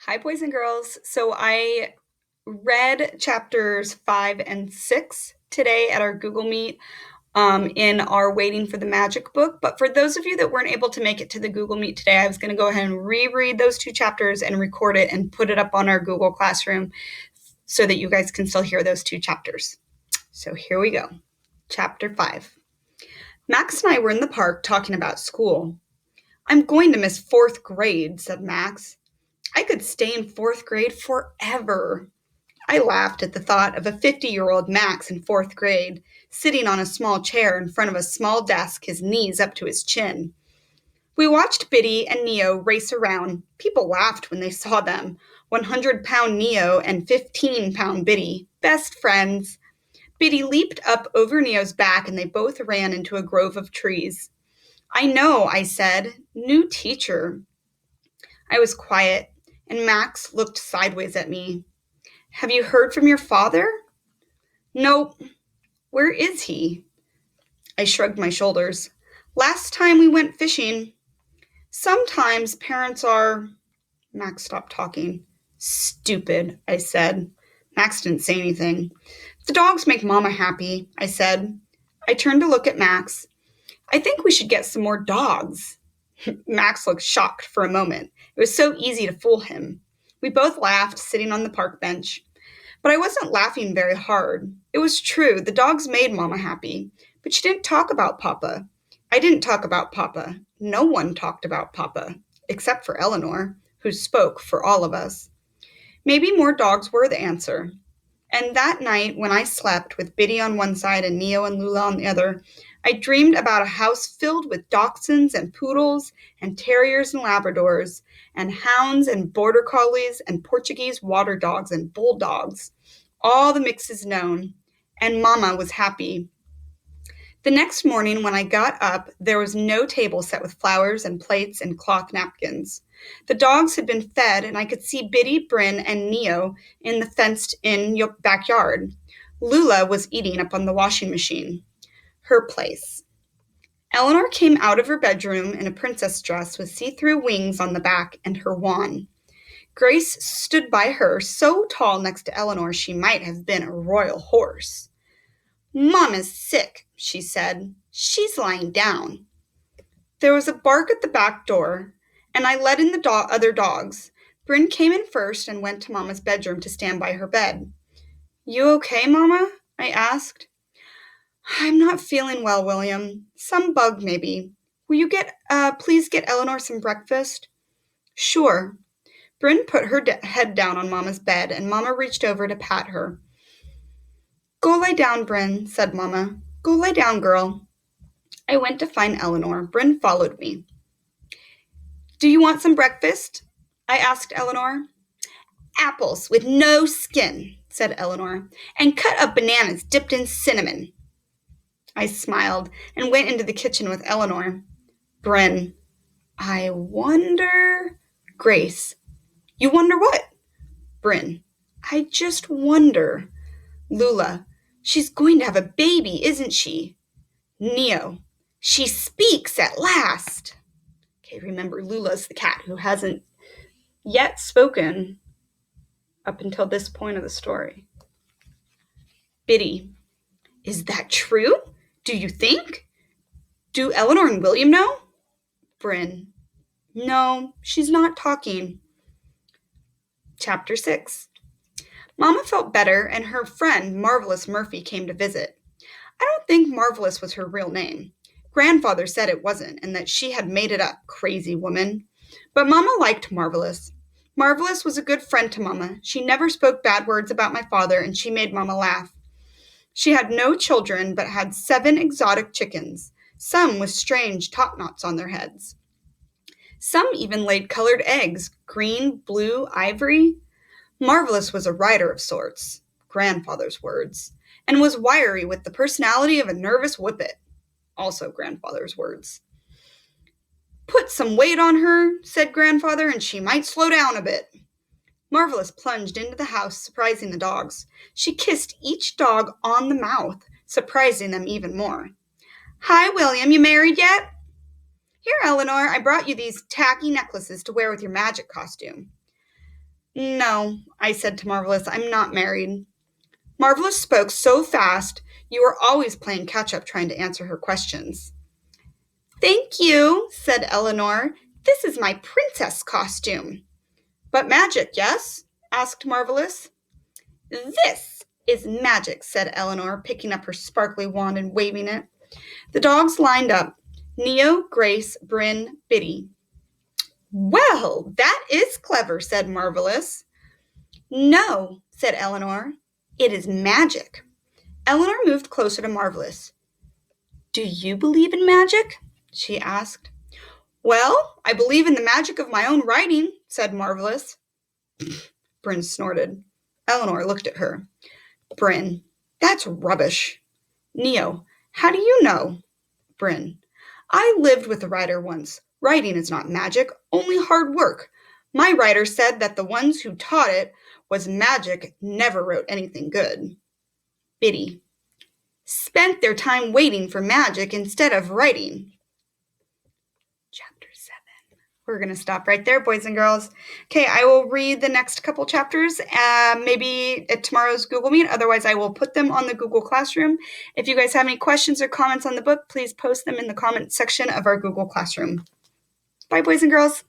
Hi, boys and girls. So I read chapters 5 and 6 today at our Google Meet in our Waiting for the Magic book. But for those of you that weren't able to make it to the Google Meet today, I was going to go ahead and reread those two chapters and record it and put it up on our Google Classroom so that you guys can still hear those two chapters. So here we go. Chapter 5. Max and I were in the park talking about school. "I'm going to miss fourth grade," said Max. "I could stay in fourth grade forever." I laughed at the thought of a 50-year-old Max in fourth grade, sitting on a small chair in front of a small desk, his knees up to his chin. We watched Biddy and Neo race around. People laughed when they saw them. 100-pound Neo and 15-pound Biddy, best friends. Biddy leaped up over Neo's back and they both ran into a grove of trees. "I know," I said. "New teacher." I was quiet, and Max looked sideways at me. "Have you heard from your father?" "Nope." "Where is he?" I shrugged my shoulders. "Last time we went fishing." "Sometimes parents are—" Max stopped talking. "Stupid," I said. Max didn't say anything. "The dogs make Mama happy," I said. I turned to look at Max. "I think we should get some more dogs." Max looked shocked for a moment. It was so easy to fool him. We both laughed, sitting on the park bench. But I wasn't laughing very hard. It was true, the dogs made Mama happy, but she didn't talk about Papa. I didn't talk about Papa. No one talked about Papa, except for Eleanor, who spoke for all of us. Maybe more dogs were the answer. And that night, when I slept with Biddy on one side and Neo and Lula on the other, I dreamed about a house filled with dachshunds and poodles and terriers and Labradors and hounds and border collies and Portuguese water dogs and bulldogs, all the mixes known, and Mama was happy. The next morning, when I got up, there was no table set with flowers and plates and cloth napkins. The dogs had been fed, and I could see Biddy, Bryn, and Neo in the fenced-in backyard. Lula was eating up on the washing machine. Her place. Eleanor came out of her bedroom in a princess dress with see-through wings on the back and her wand. Grace stood by her, so tall next to Eleanor she might have been a royal horse. "Mom is sick," she said. "She's lying down." There was a bark at the back door, and I let in the other dogs. Bryn came in first and went to Mama's bedroom to stand by her bed. "You okay, Mama?" I asked. "I'm not feeling well, William. Some bug, maybe. Will you please get Eleanor some breakfast?" "Sure." Bryn put her head down on Mama's bed, and Mama reached over to pat her. "Go lie down, Bryn," said Mama. "Go lie down, girl." I went to find Eleanor. Bryn followed me. "Do you want some breakfast?" I asked Eleanor. "Apples with no skin," said Eleanor, "and cut up bananas dipped in cinnamon." I smiled and went into the kitchen with Eleanor. Bryn, "I wonder—" Grace, "You wonder what?" Bryn, "I just wonder." Lula, "She's going to have a baby, isn't she?" Neo, "She speaks at last." Okay, remember, Lula's the cat who hasn't yet spoken up until this point of the story. Biddy, "Is that true? Do you think? Do Eleanor and William know?" Bryn, "No, she's not talking." Chapter 6. Mama felt better, and her friend, Marvelous Murphy, came to visit. I don't think Marvelous was her real name. Grandfather said it wasn't, and that she had made it up, crazy woman. But Mama liked Marvelous. Marvelous was a good friend to Mama. She never spoke bad words about my father, and she made Mama laugh. She had no children, but had 7 exotic chickens, some with strange top-knots on their heads. Some even laid colored eggs, green, blue, ivory. Marvelous was a rider of sorts, grandfather's words, and was wiry with the personality of a nervous whippet, also grandfather's words. "Put some weight on her," said grandfather, "and she might slow down a bit." Marvelous plunged into the house, surprising the dogs. She kissed each dog on the mouth, surprising them even more. "Hi, William, you married yet?" "Here, Eleanor, I brought you these tacky necklaces to wear with your magic costume." No, I said to Marvelous, I'm not married. Marvelous spoke so fast, you were always playing catch up trying to answer her questions. Thank you, said Eleanor. This is my princess costume. But magic, yes? Asked Marvelous. This is magic, said Eleanor, picking up her sparkly wand and waving it. The dogs lined up. Neo, Grace, Bryn, Biddy. Well, that is clever, said Marvelous. No, said Eleanor. It is magic. Eleanor moved closer to Marvelous. Do you believe in magic? She asked. Well, I believe in the magic of my own writing, said Marvelous. Bryn snorted. Eleanor looked at her. Bryn, that's rubbish. Neo, how do you know? Bryn, I lived with a writer once. Writing is not magic, only hard work. My writer said that the ones who taught it was magic never wrote anything good. Biddy, spent their time waiting for magic instead of writing. Chapter 7. We're going to stop right there, boys and girls. Okay, I will read the next couple chapters, maybe at tomorrow's Google Meet. Otherwise, I will put them on the Google Classroom. If you guys have any questions or comments on the book, please post them in the comment section of our Google Classroom. Bye, boys and girls.